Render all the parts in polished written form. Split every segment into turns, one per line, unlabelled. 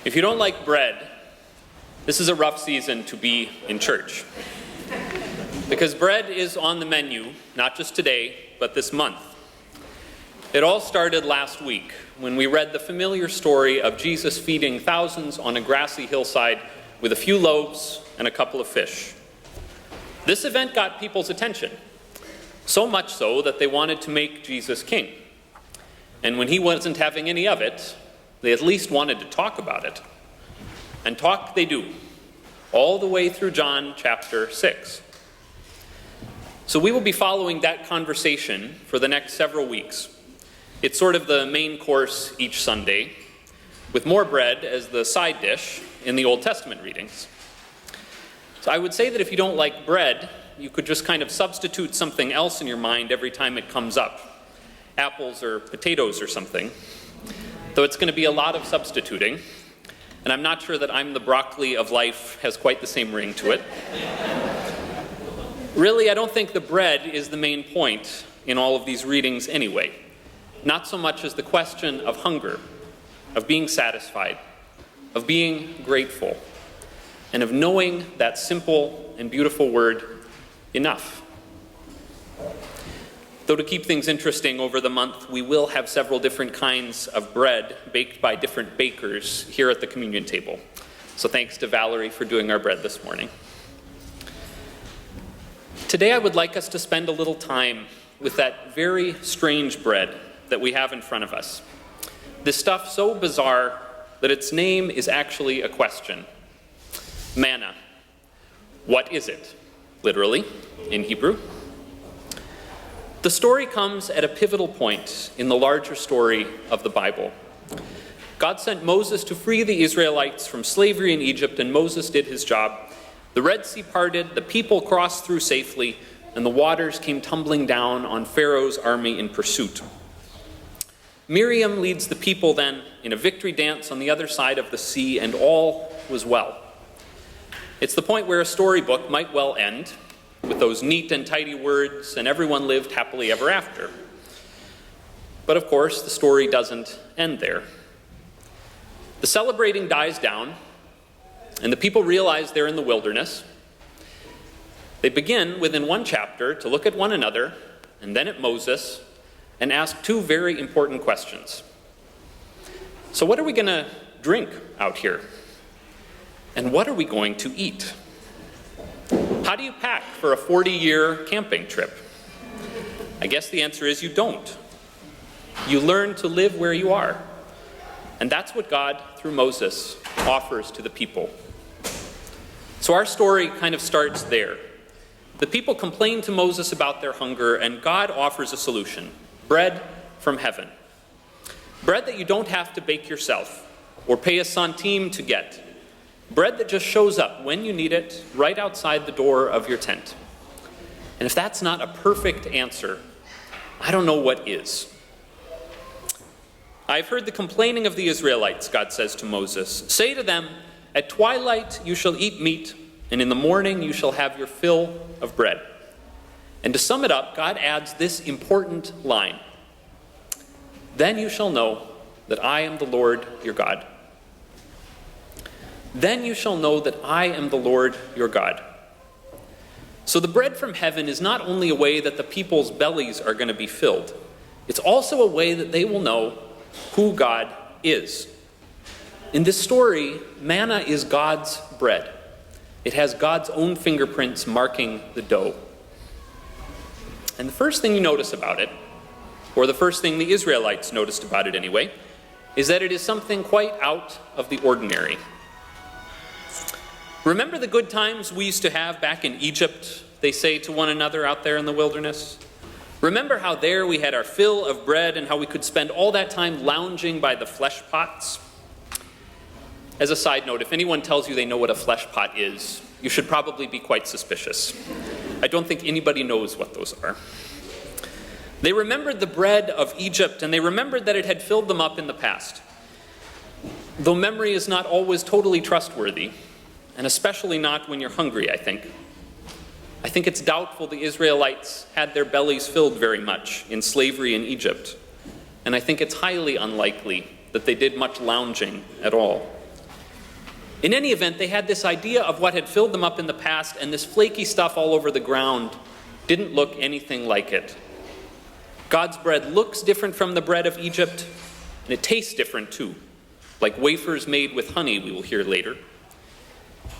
If you don't like bread, this is a rough season to be in church. Because bread is on the menu, not just today, but this month. It all started last week when we read the familiar story of Jesus feeding thousands on a grassy hillside with a few loaves and a couple of fish. This event got people's attention, so much so that they wanted to make Jesus king. And when he wasn't having any of it, they at least wanted to talk about it. And talk they do, all the way through John chapter 6. So we will be following that conversation for the next several weeks. It's sort of the main course each Sunday, with more bread as the side dish in the Old Testament readings. So I would say that if you don't like bread, you could just kind of substitute something else in your mind every time it comes up. Apples or potatoes or something. Though it's going to be a lot of substituting, and I'm not sure that I'm the broccoli of life has quite the same ring to it. Really, I don't think the bread is the main point in all of these readings anyway. Not so much as the question of hunger, of being satisfied, of being grateful, and of knowing that simple and beautiful word, enough. Though to keep things interesting over the month, we will have several different kinds of bread baked by different bakers here at the communion table. So thanks to Valerie for doing our bread this morning. Today I would like us to spend a little time with that very strange bread that we have in front of us. This stuff so bizarre that its name is actually a question. Manna. What is it? Literally, in Hebrew. The story comes at a pivotal point in the larger story of the Bible. God sent Moses to free the Israelites from slavery in Egypt, and Moses did his job. The Red Sea parted, the people crossed through safely, and the waters came tumbling down on Pharaoh's army in pursuit. Miriam leads the people then in a victory dance on the other side of the sea, and all was well. It's the point where a storybook might well end, with those neat and tidy words, and everyone lived happily ever after. But of course, the story doesn't end there. The celebrating dies down, and the people realize they're in the wilderness. They begin within one chapter to look at one another, and then at Moses, and ask two very important questions. So what are we going to drink out here? And what are we going to eat? How do you pack for a 40-year camping trip? I guess the answer is you don't. You learn to live where you are. And that's what God, through Moses, offers to the people. So our story kind of starts there. The people complain to Moses about their hunger, and God offers a solution. Bread from heaven. Bread that you don't have to bake yourself or pay a centime to get. Bread that just shows up when you need it, right outside the door of your tent. And if that's not a perfect answer, I don't know what is. I've heard the complaining of the Israelites, God says to Moses. Say to them, at twilight you shall eat meat, and in the morning you shall have your fill of bread. And to sum it up, God adds this important line. Then you shall know that I am the Lord your God. Then you shall know that I am the Lord your God. So the bread from heaven is not only a way that the people's bellies are going to be filled, it's also a way that they will know who God is. In this story, manna is God's bread. It has God's own fingerprints marking the dough. And the first thing you notice about it, or the first thing the Israelites noticed about it anyway, is that it is something quite out of the ordinary. Remember the good times we used to have back in Egypt, they say to one another out there in the wilderness? Remember how there we had our fill of bread and how we could spend all that time lounging by the flesh pots? As a side note, if anyone tells you they know what a flesh pot is, you should probably be quite suspicious. I don't think anybody knows what those are. They remembered the bread of Egypt, and they remembered that it had filled them up in the past. Though memory is not always totally trustworthy, and especially not when you're hungry, I think. I think it's doubtful the Israelites had their bellies filled very much in slavery in Egypt, and I think it's highly unlikely that they did much lounging at all. In any event, they had this idea of what had filled them up in the past, and this flaky stuff all over the ground didn't look anything like it. God's bread looks different from the bread of Egypt, and it tastes different too, like wafers made with honey, we will hear later.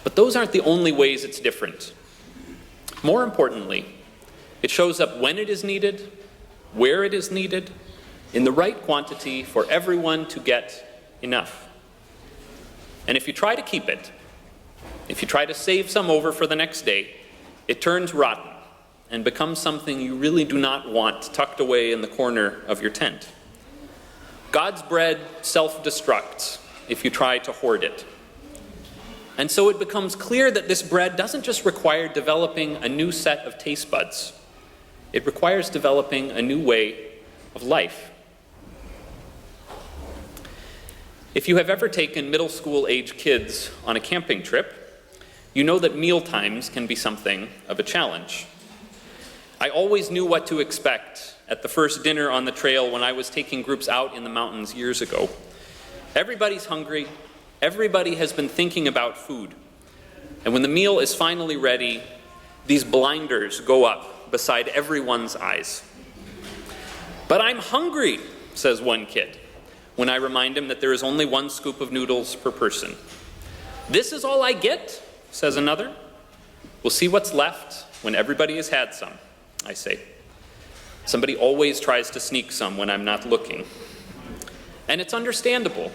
But those aren't the only ways it's different. More importantly, it shows up when it is needed, where it is needed, in the right quantity for everyone to get enough. And if you try to keep it, if you try to save some over for the next day, it turns rotten and becomes something you really do not want tucked away in the corner of your tent. God's bread self-destructs if you try to hoard it. And so it becomes clear that this bread doesn't just require developing a new set of taste buds. It requires developing a new way of life. If you have ever taken middle school age kids on a camping trip, you know that meal times can be something of a challenge. I always knew what to expect at the first dinner on the trail when I was taking groups out in the mountains years ago. Everybody's hungry. Everybody has been thinking about food. And when the meal is finally ready, these blinders go up beside everyone's eyes. "But I'm hungry," says one kid, when I remind him that there is only one scoop of noodles per person. "This is all I get," says another. "We'll see what's left when everybody has had some," I say. Somebody always tries to sneak some when I'm not looking. And it's understandable.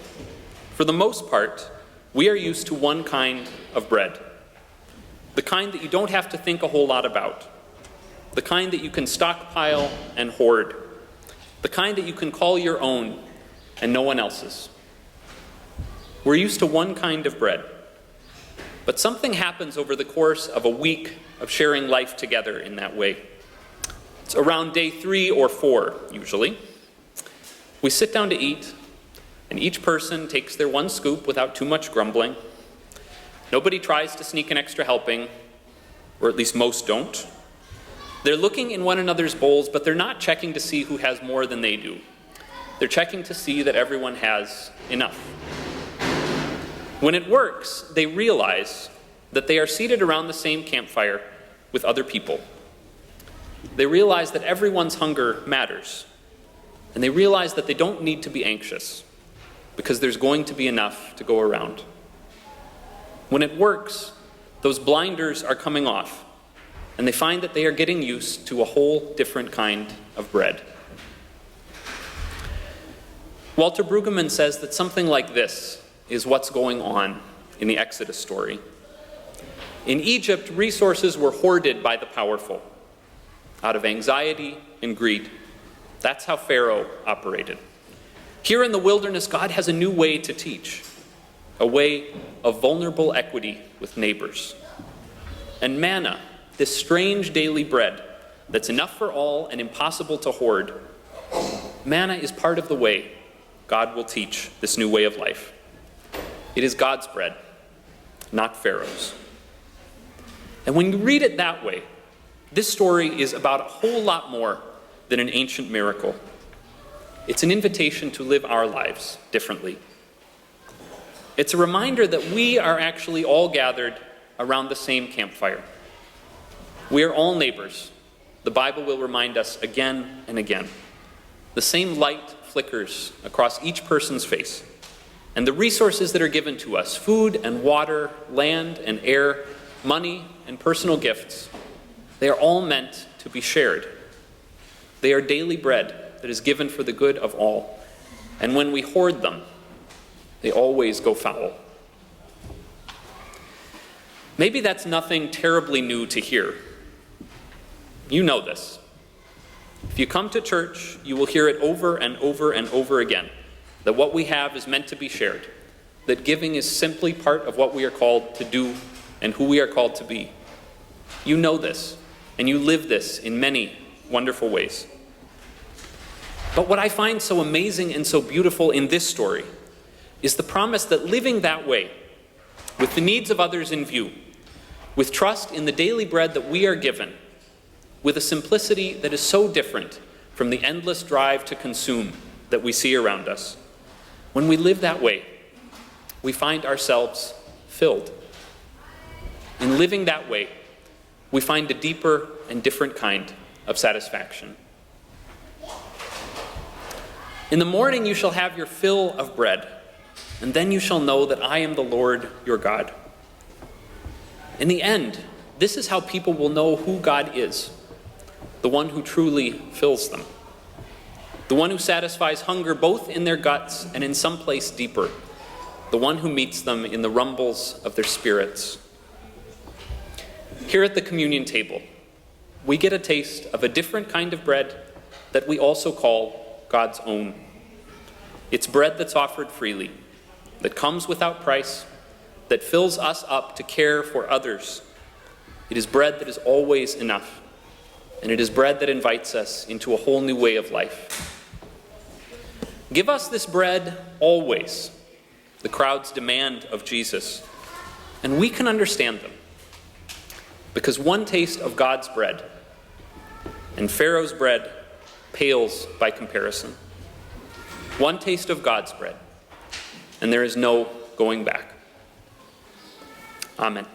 For the most part, we are used to one kind of bread. The kind that you don't have to think a whole lot about. The kind that you can stockpile and hoard. The kind that you can call your own and no one else's. We're used to one kind of bread. But something happens over the course of a week of sharing life together in that way. It's around day 3 or 4, usually. We sit down to eat, and each person takes their one scoop without too much grumbling. Nobody tries to sneak an extra helping, or at least most don't. They're looking in one another's bowls, but they're not checking to see who has more than they do. They're checking to see that everyone has enough. When it works, they realize that they are seated around the same campfire with other people. They realize that everyone's hunger matters. And they realize that they don't need to be anxious, because there's going to be enough to go around. When it works, those blinders are coming off, and they find that they are getting used to a whole different kind of bread. Walter Brueggemann says that something like this is what's going on in the Exodus story. In Egypt, resources were hoarded by the powerful, out of anxiety and greed. That's how Pharaoh operated. Here in the wilderness, God has a new way to teach, a way of vulnerable equity with neighbors. And manna, this strange daily bread that's enough for all and impossible to hoard, manna is part of the way God will teach this new way of life. It is God's bread, not Pharaoh's. And when you read it that way, this story is about a whole lot more than an ancient miracle. It's an invitation to live our lives differently. It's a reminder that we are actually all gathered around the same campfire. We are all neighbors. The Bible will remind us again and again. The same light flickers across each person's face. And the resources that are given to us, food and water, land and air, money and personal gifts, they are all meant to be shared. They are daily bread that is given for the good of all. And when we hoard them, they always go foul. Maybe that's nothing terribly new to hear. You know this. If you come to church, you will hear it over and over and over again, that what we have is meant to be shared, that giving is simply part of what we are called to do and who we are called to be. You know this, and you live this in many wonderful ways. But what I find so amazing and so beautiful in this story is the promise that living that way, with the needs of others in view, with trust in the daily bread that we are given, with a simplicity that is so different from the endless drive to consume that we see around us. When we live that way, we find ourselves filled. In living that way, we find a deeper and different kind of satisfaction. In the morning you shall have your fill of bread, and then you shall know that I am the Lord your God. In the end, this is how people will know who God is, the one who truly fills them, the one who satisfies hunger both in their guts and in some place deeper, the one who meets them in the rumbles of their spirits. Here at the communion table, we get a taste of a different kind of bread that we also call God's own. It's bread that's offered freely, that comes without price, that fills us up to care for others. It is bread that is always enough, and it is bread that invites us into a whole new way of life. Give us this bread always, the crowds demand of Jesus, and we can understand them, because one taste of God's bread and Pharaoh's bread pales by comparison. One taste of God's bread, and there is no going back. Amen.